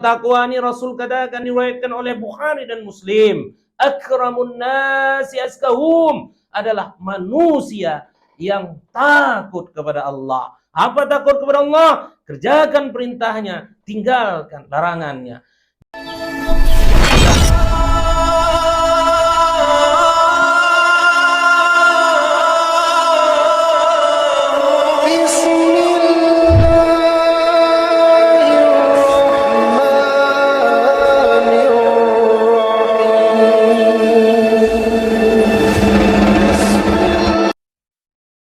Takwa ini Rasul katakan diriwayatkan oleh Bukhari dan Muslim. Akramun nasi askahum adalah manusia yang takut kepada Allah. Apa takut kepada Allah? Kerjakan perintahnya, tinggalkan larangannya.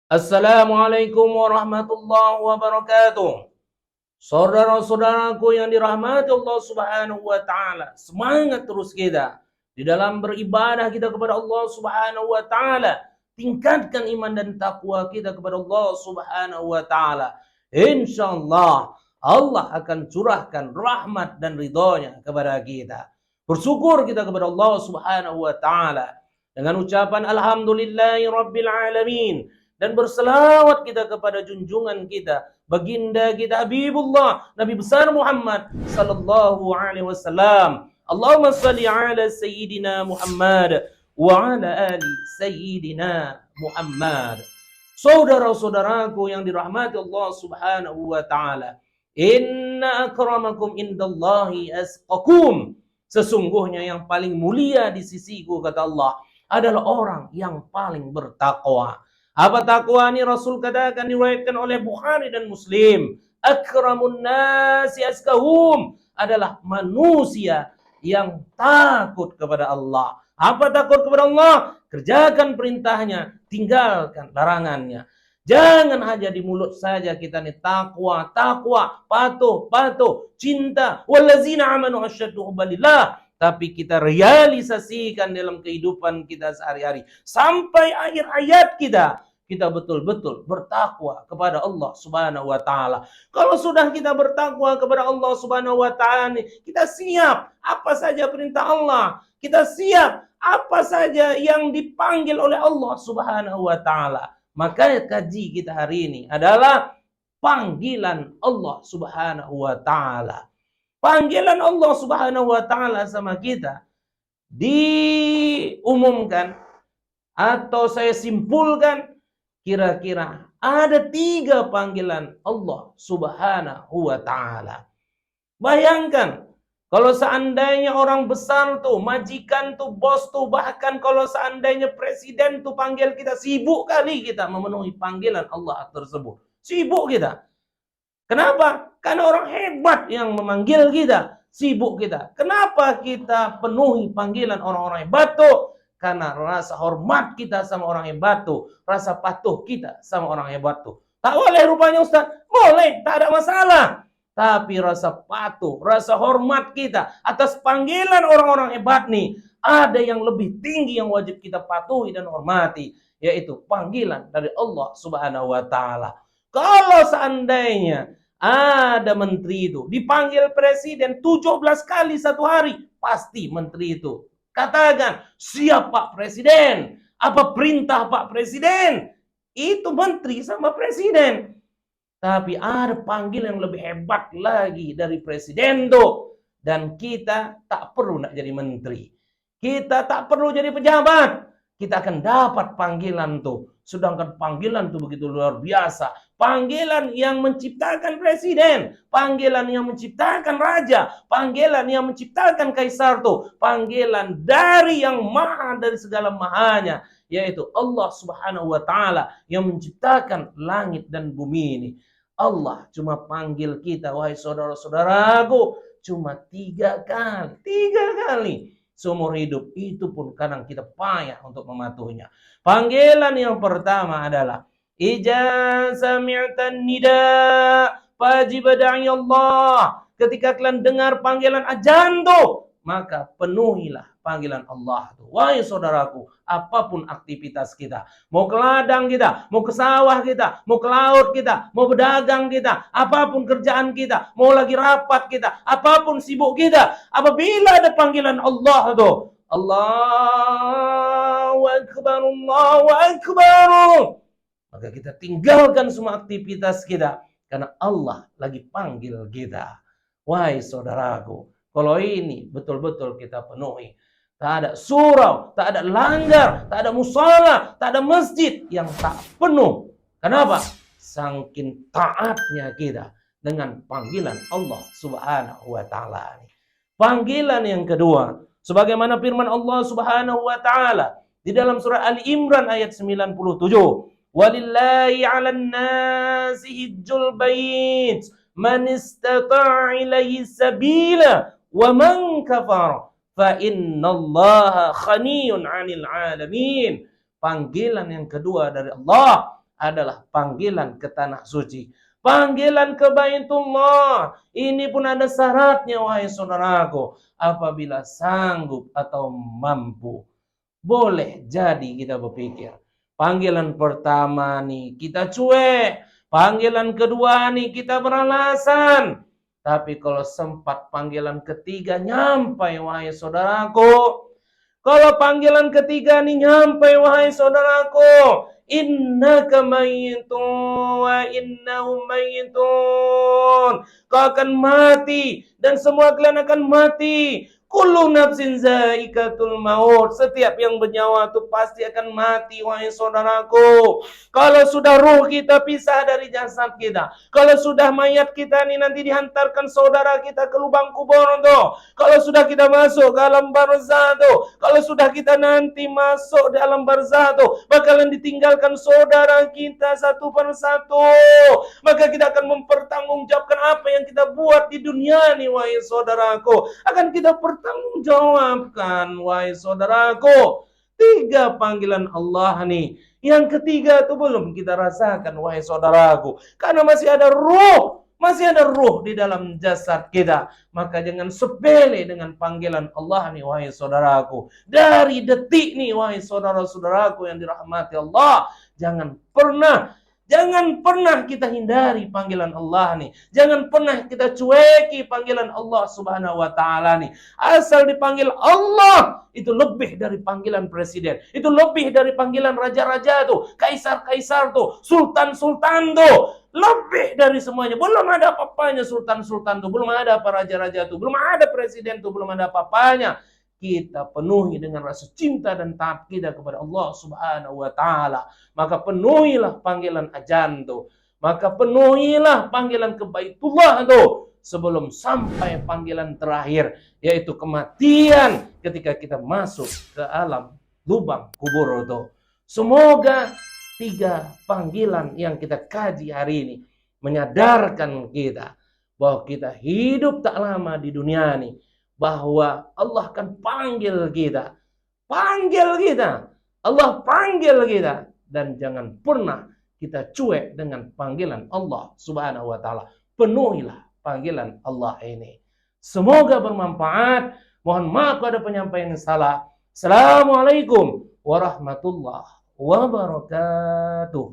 Assalamualaikum warahmatullahi wabarakatuh. Saudara-saudaraku yang dirahmati Allah Subhanahu wa taala, semangat terus kita di dalam beribadah kita kepada Allah Subhanahu wa taala. Tingkatkan iman dan takwa kita kepada Allah Subhanahu wa taala. Insyaallah Allah akan curahkan rahmat dan ridhonya kepada kita. Bersyukur kita kepada Allah Subhanahu wa taala dengan ucapan alhamdulillahirabbil alamin. Dan berselawat kita kepada junjungan kita, baginda kita Habibullah Nabi besar Muhammad sallallahu alaihi wasallam. Allahumma salli ala sayyidina Muhammad wa ala ali sayyidina Muhammad. Saudara-saudaraku yang dirahmati Allah Subhanahu wa taala, inna akramakum indallahi asqakum. Sesungguhnya yang paling mulia di sisiku, kata Allah, adalah orang yang paling bertakwa. Apa takwa ini Rasul katakan diriwayatkan oleh Bukhari dan Muslim. Akramun nasi askahum adalah manusia yang takut kepada Allah. Apa takut kepada Allah? Kerjakan perintahnya, tinggalkan larangannya. Jangan hanya di mulut saja kita nih takwa, patuh, cinta. Wallazina amanu asyaddu hubbalillah. Tapi kita realisasikan dalam kehidupan kita sehari-hari. Sampai akhir hayat kita betul-betul bertakwa kepada Allah Subhanahu wa taala. Kalau sudah kita bertakwa kepada Allah Subhanahu wa taala, kita siap apa saja perintah Allah. Kita siap apa saja yang dipanggil oleh Allah Subhanahu wa taala. Maka kaji kita hari ini adalah panggilan Allah Subhanahu wa taala. Panggilan Allah Subhanahu wa taala sama kita diumumkan atau saya simpulkan kira-kira ada 3 panggilan Allah Subhanahu wa taala. Bayangkan kalau seandainya orang besar tuh, majikan tuh, bos tuh, bahkan kalau seandainya presiden tuh panggil kita, sibuk kali kita memenuhi panggilan Allah tersebut. Sibuk kita. Kenapa? Karena orang hebat yang memanggil kita, sibuk kita. Kenapa kita penuhi panggilan orang-orang hebat tuh? Karena rasa hormat kita sama orang hebat tuh, rasa patuh kita sama orang hebat tuh. Tak boleh rupanya Ustaz? Boleh, tak ada masalah. Tapi rasa patuh, rasa hormat kita atas panggilan orang-orang hebat nih, ada yang lebih tinggi yang wajib kita patuhi dan hormati, yaitu panggilan dari Allah Subhanahu wa taala. Kalau seandainya ada menteri itu dipanggil presiden 17 kali satu hari, pasti menteri itu katakan, siap Pak Presiden. Apa perintah Pak Presiden? Itu menteri sama presiden. Tapi ada panggilan yang lebih hebat lagi dari presiden tuh. Dan kita tak perlu nak jadi menteri. Kita tak perlu jadi pejabat. Kita akan dapat panggilan tuh. Sedangkan panggilan tuh begitu luar biasa. Panggilan yang menciptakan presiden. Panggilan yang menciptakan raja. Panggilan yang menciptakan kaisar tuh. Panggilan dari yang maha dari segala mahanya. Yaitu Allah Subhanahu wa ta'ala yang menciptakan langit dan bumi ini. Allah cuma panggil kita, wahai saudara-saudaraku, cuma 3 kali. 3 kali. Seumur hidup, itu pun kadang kita payah untuk mematuhinya. Panggilan yang pertama adalah Ija sami'tan nida fajib da'i Allah. Ketika kalian dengar panggilan azan tuh, maka penuhilah panggilan Allah tuh. Wahai saudaraku, apapun aktivitas kita, mau ke ladang kita, mau ke sawah kita, mau ke laut kita, mau berdagang kita, apapun kerjaan kita, mau lagi rapat kita, apapun sibuk kita, apabila ada panggilan Allah tuh, Allahu Akbar, Allahu Akbar, maka kita tinggalkan semua aktivitas kita karena Allah lagi panggil kita. Wahai saudaraku, kalau ini betul-betul kita penuhi. Tak ada surau, tak ada langgar, tak ada musala, tak ada masjid yang tak penuh. Kenapa? Saking taatnya kita dengan panggilan Allah Subhanahu wa taala. Panggilan yang kedua, sebagaimana firman Allah Subhanahu wa taala di dalam surah Ali Imran ayat 97. Walillahi 'alan nasi hijjul bait man istata'a ilaihi sabila wa man kafara fa innallaha ghaniyun 'anil 'alamin. Panggilan yang kedua dari Allah adalah panggilan ke tanah suci. Panggilan ke Baitullah. Ini pun ada syaratnya, wahai saudaraku. Apabila sanggup atau mampu. Boleh jadi kita berpikir. Panggilan pertama nih kita cuek. Panggilan kedua nih kita beralasan. Tapi kalau sempat panggilan ketiga nyampai, wahai saudaraku. Kalau panggilan ketiga nih nyampai, wahai saudaraku. Innaka mayyitun wa innahum mayyitun. Kau akan mati dan semua kalian akan mati. Kullu nafsin zaikatul maut. Setiap yang bernyawa itu pasti akan mati, wahai saudaraku. Kalau sudah ruh kita pisah dari jasad kita, kalau sudah mayat kita ini nanti dihantarkan saudara kita ke lubang kubur tuh. Kalau sudah kita masuk ke alam barzah tuh, kalau sudah kita nanti masuk di alam barzah tuh, bakalan ditinggalkan saudara kita satu persatu. Maka kita akan mempertanggungjawabkan apa yang kita buat di dunia nih, wahai saudaraku. Akan kita pertanggungjawabkan, wahai saudaraku. 3 panggilan Allah nih. Yang ketiga itu belum kita rasakan, wahai saudaraku. Karena masih ada ruh. Masih ada ruh di dalam jasad kita. Maka jangan sepele dengan panggilan Allah nih, wahai saudaraku. Dari detik nih, wahai saudara-saudaraku yang dirahmati Allah. Jangan pernah kita hindari panggilan Allah nih. Jangan pernah kita cueki panggilan Allah Subhanahu wa taala nih. Asal dipanggil Allah, itu lebih dari panggilan presiden. Itu lebih dari panggilan raja-raja tuh, kaisar-kaisar tuh, sultan-sultan tuh. Lebih dari semuanya. Belum ada apa-apanya sultan-sultan tuh, belum ada apa raja-raja tuh, belum ada presiden tuh, belum ada apa-apanya. Kita penuhi dengan rasa cinta dan taat kita kepada Allah Subhanahu wa taala. Maka penuhilah panggilan azan tuh. Maka penuhilah panggilan ke Baitullah tuh sebelum sampai panggilan terakhir, yaitu kematian ketika kita masuk ke alam lubang kubur itu. Semoga 3 panggilan yang kita kaji hari ini menyadarkan kita bahwa kita hidup tak lama di dunia ini, bahwa Allah akan panggil kita. Panggil kita. Allah panggil kita. Dan jangan pernah kita cuek dengan panggilan Allah Subhanahu wa taala. Penuhilah panggilan Allah ini. Semoga bermanfaat. Mohon maaf kalau ada penyampaian yang salah. Assalamualaikum warahmatullahi wabarakatuh.